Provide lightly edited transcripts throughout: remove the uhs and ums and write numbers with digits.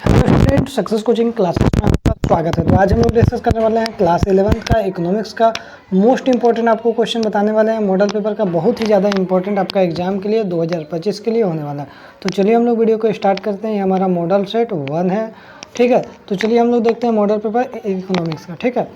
Hello student, success coaching classes में आपका स्वागत है। तो आज हम लोग डिस्कस करने वाले हैं क्लास 11th का इकोनॉमिक्स का मोस्ट इंपॉर्टेंट आपको क्वेश्चन बताने वाले हैं। मॉडल पेपर का बहुत ही ज़्यादा इंपॉर्टेंट आपका एग्जाम के लिए 2025 के लिए होने वाला है। तो चलिए हम लोग वीडियो को स्टार्ट करते हैं। ये हमारा मॉडल सेट 1 है, ठीक है। तो चलिए हम लोग देखते हैं मॉडल पेपर इकोनॉमिक्स का, ठीक है।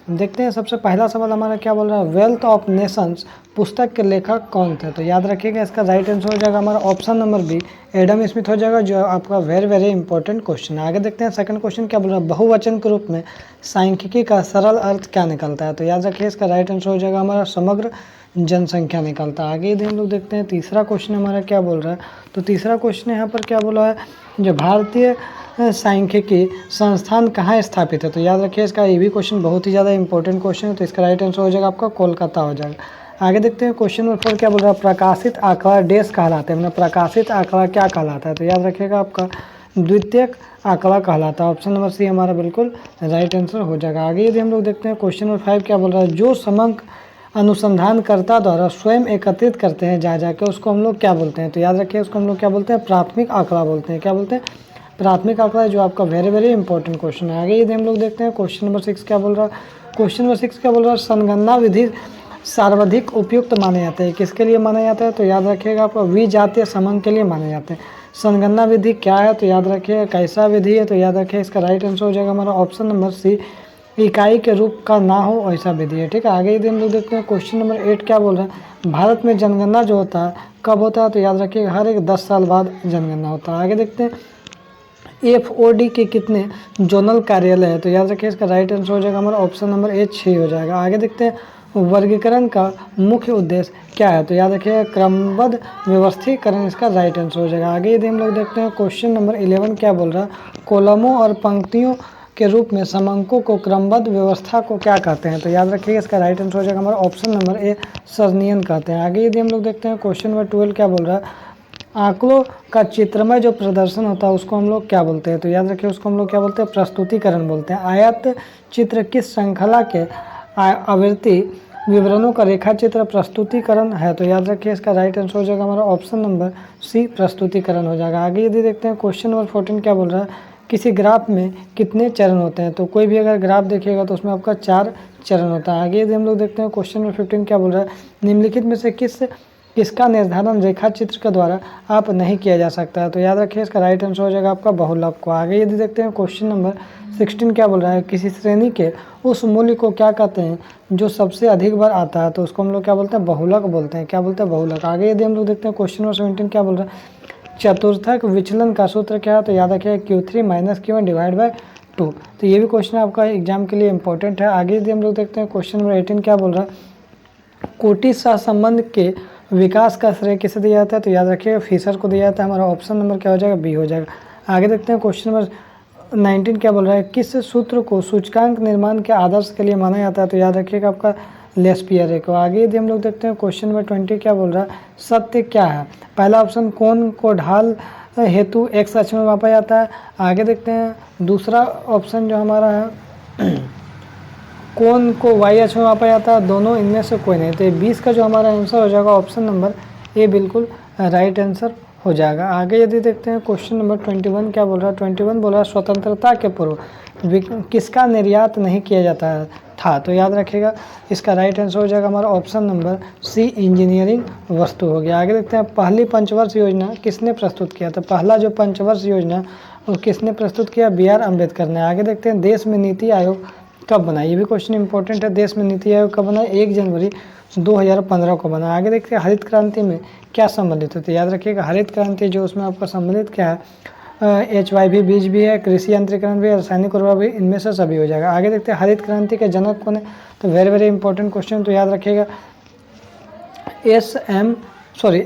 देखते हैं सबसे पहला सवाल हमारा क्या बोल रहा है। वेल्थ ऑफ नेशंस पुस्तक के लेखक कौन थे? तो याद रखिएगा इसका राइट आंसर हो जाएगा हमारा option number B, Adam Smith हो जाएगा, जो आपका वेरी इंपॉर्टेंट क्वेश्चन है। आगे देखते हैं सेकंड क्वेश्चन क्या बोल रहा है। बहुवचन के रूप में सांख्यिकी का सरल अर्थ क्या निकलता है? तो याद रखिए इसका राइट आंसर हो जाएगा हमारा समग्र जनसंख्या निकलता है। आगे यदि हम लोग देखते हैं तीसरा क्वेश्चन हमारा क्या बोल रहा है। तो तीसरा क्वेश्चन यहाँ पर क्या बोला है, जो भारतीय सांख्यिकी संस्थान कहाँ स्थापित है? तो याद रखिए इसका ये भी क्वेश्चन बहुत ही ज़्यादा इंपॉर्टेंट क्वेश्चन है। तो इसका राइट आंसर हो जाएगा आपका कोलकाता हो जाएगा। आगे देखते हैं क्वेश्चन नंबर 4 क्या बोल रहा है। प्रकाशित आंकड़ा डैश कहलाता है, मतलब प्रकाशित आंकड़ा क्या कहलाता है? तो याद रखिएगा आपका द्वितीयक आंकड़ा कहलाता है। ऑप्शन नंबर सी हमारा बिल्कुल राइट आंसर हो जाएगा। आगे यदि हम लोग देखते हैं क्वेश्चन नंबर 5 क्या बोल रहा है। जो समंक अनुसंधानकर्ता द्वारा स्वयं एकत्रित करते हैं जा जाके, उसको हम लोग क्या बोलते हैं? तो याद रखिए उसको हम लोग क्या बोलते हैं, प्राथमिक आंकड़ा बोलते हैं। क्या बोलते हैं? प्राथमिक आंकड़ा, जो आपका वेरी इंपॉर्टेंट क्वेश्चन है। आगे यदि हम लोग देखते हैं क्वेश्चन नंबर 6 क्या बोल रहा है। क्वेश्चन नंबर 6 क्या बोल रहा है। संगणना विधि सर्वाधिक उपयुक्त माने जाते हैं, किसके लिए माना जाता है? तो याद रखिएगा आपका विजातीय समंक के लिए माने जाते हैं। संगणना विधि क्या है? तो याद रखिएगा कैसा विधि है? तो याद रखिए इसका राइट आंसर हो जाएगा हमारा ऑप्शन नंबर सी, इकाई के रूप का ना हो ऐसा विधि है, ठीक है। आगे यदि हम लोग देखते हैं क्वेश्चन नंबर 8 क्या बोल रहा है। भारत में जनगणना जो होता है कब होता है? तो याद रखिएगा हर एक 10 साल बाद जनगणना होता है। आगे देखते हैं FOD के कितने जोनल कार्यालय है? तो याद रखिए इसका राइट आंसर हो जाएगा हमारा ऑप्शन नंबर ए 6 हो जाएगा। आगे देखते हैं वर्गीकरण का मुख्य उद्देश्य क्या है? तो याद रखिए क्रमबद्ध व्यवस्थीकरण इसका राइट आंसर हो जाएगा। आगे यदि हम लोग देखते हैं क्वेश्चन नंबर 11 क्या बोल रहा है। कॉलमों और पंक्तियों के रूप में समंकों को क्रमबद्ध व्यवस्था को क्या कहते हैं? तो याद रखिए इसका राइट आंसर हो जाएगा हमारा ऑप्शन नंबर ए, सरणियन कहते हैं। आगे यदि हम लोग देखते हैं क्वेश्चन नंबर 12 क्या बोल रहा है। आंकड़ों का चित्रमय जो प्रदर्शन होता है उसको हम लोग क्या बोलते हैं? तो याद रखिए उसको हम लोग क्या बोलते हैं, प्रस्तुतिकरण बोलते हैं। आयत चित्र किस श्रृंखला के आवृत्ति विवरणों का रेखा चित्र प्रस्तुतिकरण है? तो याद रखिए इसका राइट आंसर हो जाएगा हमारा ऑप्शन नंबर सी, प्रस्तुतिकरण हो जाएगा। आगे यदि देखते हैं क्वेश्चन नंबर 14 क्या बोल रहा है। किसी ग्राफ में कितने चरण होते हैं? तो कोई भी अगर ग्राफ देखिएगा तो उसमें आपका 4 चरण होता है। आगे यदि हम लोग देखते हैं क्वेश्चन नंबर 15 क्या बोल रहा है। निम्नलिखित में से किसका निर्धारण रेखा चित्र के द्वारा आप नहीं किया जा सकता है? तो याद रखिए इसका राइट आंसर हो जाएगा आपका बहुलक को। आगे यदि देखते हैं क्वेश्चन नंबर 16 क्या बोल रहा है। किसी श्रेणी के उस मूल्य को क्या कहते हैं जो सबसे अधिक बार आता है? तो उसको हम लोग क्या बोलते हैं, बहुलक बोलते हैं। क्या बोलते हैं, बहुलक। आगे यदि हम लोग देखते हैं क्वेश्चन नंबर 17 क्या बोल रहा है। चतुर्थक विचलन का सूत्र क्या है? तो याद रखिए Q3 - Q1 / 2। तो ये भी क्वेश्चन आपका एग्जाम के लिए इंपॉर्टेंट है। आगे यदि हम लोग देखते हैं क्वेश्चन नंबर 18 क्या बोल रहा है। कोटि सहसंबंध के विकास का श्रेय किसे दिया जाता है? तो याद रखिए फिशर को दिया जाता है। हमारा ऑप्शन नंबर क्या हो जाएगा, बी हो जाएगा। आगे देखते हैं क्वेश्चन नंबर 19 क्या बोल रहा है। किस सूत्र को सूचकांक निर्माण के आदर्श के लिए माना जाता है? तो याद रखिएगा आपका लेस्पियर को। आगे यदि हम लोग देखते हैं क्वेश्चन नंबर 20 क्या बोल रहा है। सत्य क्या है? पहला ऑप्शन कोण को ढाल हेतु x अक्ष में मापा जाता है। आगे देखते हैं दूसरा ऑप्शन जो हमारा है कोण को y अक्ष में मापा जाता है। दोनों इनमें से कोई नहीं। तो ये 20 का जो हमारा आंसर हो जाएगा ऑप्शन नंबर ए बिल्कुल राइट आंसर हो जाएगा। आगे यदि देखते हैं क्वेश्चन नंबर 21 क्या बोल रहा है। 21 बोल रहा है स्वतंत्रता के पूर्व किसका निर्यात नहीं किया जाता था? तो याद रखिएगा इसका राइट आंसर हो जाएगा हमारा ऑप्शन नंबर सी, इंजीनियरिंग वस्तु हो गया। आगे देखते हैं पहली पंचवर्ष योजना किसने प्रस्तुत किया? तो पहला जो पंचवर्ष योजना वो किसने प्रस्तुत किया, BR अम्बेडकर ने। आगे देखते हैं देश में नीति आयोग कब बना? ये भी क्वेश्चन इंपॉर्टेंट है। देश में नीति आयोग कब बना? 1 जनवरी 2015 को बना। आगे देखते हैं हरित क्रांति में क्या सम्मिलित है? तो याद रखिएगा हरित क्रांति जो उसमें आपका सम्मिलित क्या है, HYV बीज भी है, कृषि यंत्रीकरण भी है, रासायनिक उर्वरक भी, इनमें से सभी हो जाएगा। आगे देखते हैं हरित क्रांति के जनक कौन है? तो वेरी इंपॉर्टेंट क्वेश्चन। तो याद रखिएगा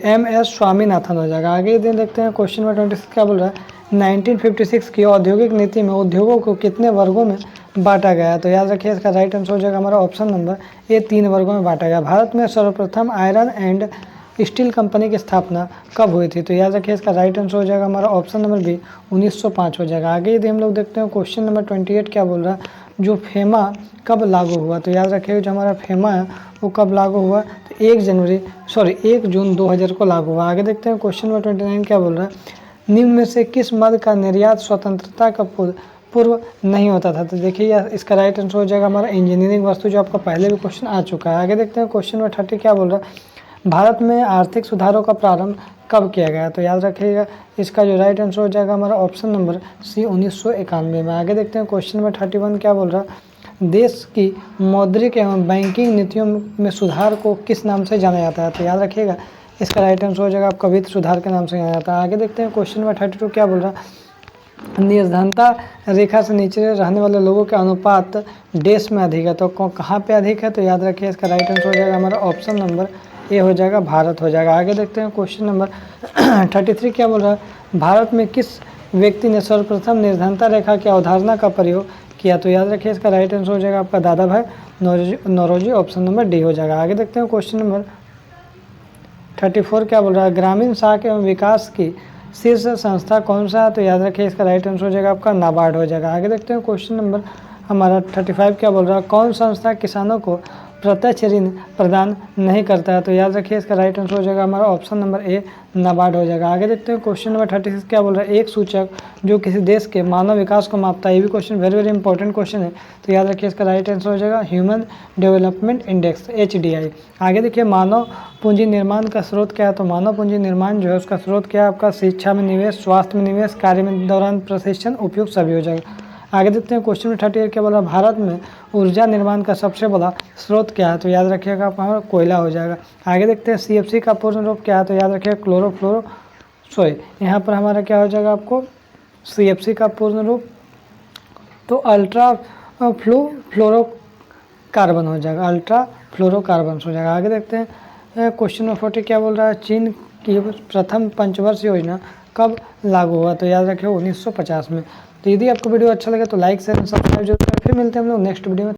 MS स्वामीनाथन हो जाएगा। आगे दिन देखते हैं क्वेश्चन नंबर 26 क्या बोल रहा है। 1956 की औद्योगिक नीति में उद्योगों को कितने वर्गों में बांटा गया? तो याद रखिए इसका राइट आंसर हो जाएगा हमारा ऑप्शन नंबर ए, 3 वर्गों में बांटा गया। भारत में सर्वप्रथम आयरन एंड स्टील कंपनी की स्थापना कब हुई थी? तो याद रखिए इसका राइट आंसर हो जाएगा हमारा ऑप्शन नंबर बी, 1905 हो जाएगा। आगे यदि हम लोग देखते हैं क्वेश्चन नंबर 28 क्या बोल रहा है। जो फेमा कब लागू हुआ? तो याद रखिए जो हमारा फेमा है वो कब लागू हुआ? तो 1 जून 2000 को लागू हुआ। आगे देखते हैं क्वेश्चन नंबर 29 क्या बोल रहा है। निम्न में से किस मद का निर्यात स्वतंत्रता का पूर्व नहीं होता था? तो देखिए इसका राइट आंसर हो जाएगा हमारा इंजीनियरिंग वस्तु, जो आपका पहले भी क्वेश्चन आ चुका है। आगे देखते हैं क्वेश्चन नंबर 30 क्या बोल रहा है, भारत में आर्थिक सुधारों का प्रारंभ कब किया गया? तो याद रखिएगा इसका जो राइट आंसर हो जाएगा हमारा ऑप्शन नंबर सी 1991 में। आगे देखते हैं क्वेश्चन नंबर 31 क्या बोल रहा है, देश की मौद्रिक एवं बैंकिंग नीतियों में सुधार को किस नाम से जाना जाता है? तो याद रखिएगा इसका राइट आंसर हो जाएगा आपका वित्त सुधार के नाम से जाना जाता है। आगे देखते हैं क्वेश्चन नंबर 32 क्या बोल रहा है, निर्धनता रेखा से नीचे रहने वाले लोगों के अनुपात देश में अधिक है, तो कहाँ पे अधिक है? तो याद रखिए इसका राइट आंसर हो जाएगा हमारा ऑप्शन नंबर ए हो जाएगा, भारत हो जाएगा। आगे देखते हैं क्वेश्चन नंबर 33 क्या बोल रहा है, भारत में किस व्यक्ति ने सर्वप्रथम निर्धनता रेखा की अवधारणा का प्रयोग किया? तो याद रखिए इसका राइट आंसर हो जाएगा आपका दादा भाई नौरोजी, ऑप्शन नंबर डी हो जाएगा। आगे देखते हैं क्वेश्चन नंबर 34 क्या बोल रहा है, ग्रामीण साख एवं विकास की शीर्ष संस्था कौन सा है? तो याद रखिए इसका राइट आंसर हो जाएगा आपका नाबार्ड हो जाएगा। आगे देखते हैं क्वेश्चन नंबर हमारा 35 क्या बोल रहा है, कौन संस्था किसानों को प्रत्यक्ष ऋण प्रदान नहीं करता है? तो याद रखिए इसका राइट आंसर हो जाएगा हमारा ऑप्शन नंबर ए, नाबार्ड हो जाएगा। आगे देखते हैं क्वेश्चन नंबर 36 क्या बोल रहा है, एक सूचक जो किसी देश के मानव विकास को मापता है। ये भी क्वेश्चन वेरी इंपॉर्टेंट क्वेश्चन है, तो याद रखिए इसका राइट आंसर हो जाएगा ह्यूमन डेवलपमेंट इंडेक्स, HDI। आगे देखिए मानव पूंजी निर्माण का स्रोत क्या है? तो मानव पूंजी निर्माण जो है उसका स्रोत क्या है आपका, शिक्षा में निवेश, स्वास्थ्य में निवेश, कार्य में दौरान प्रशिक्षण, उपयोग सभी हो जाएगा। आगे देखते हैं क्वेश्चन 38 क्या बोला, भारत में ऊर्जा निर्माण का सबसे बड़ा स्रोत क्या है? तो याद रखिएगा आप हमारा कोयला हो जाएगा। आगे देखते हैं CFC का पूर्ण रूप क्या है? तो याद रखिएगा यहाँ पर हमारा क्या हो जाएगा आपको CFC का पूर्ण रूप, तो अल्ट्रा फ्लोरोकार्बन हो जाएगा, अल्ट्रा फ्लोरोकार्बन हो जाएगा। आगे देखते हैं क्वेश्चन नंबर 40 क्या बोल रहा है, चीन की प्रथम पंचवर्षीय योजना कब लागू हुआ? तो याद रखिए 1950 में। तो यदि आपको वीडियो अच्छा लगे तो लाइक शेयर सब्सक्राइब जरूर करें। फिर मिलते हैं हम लोग नेक्स्ट वीडियो में।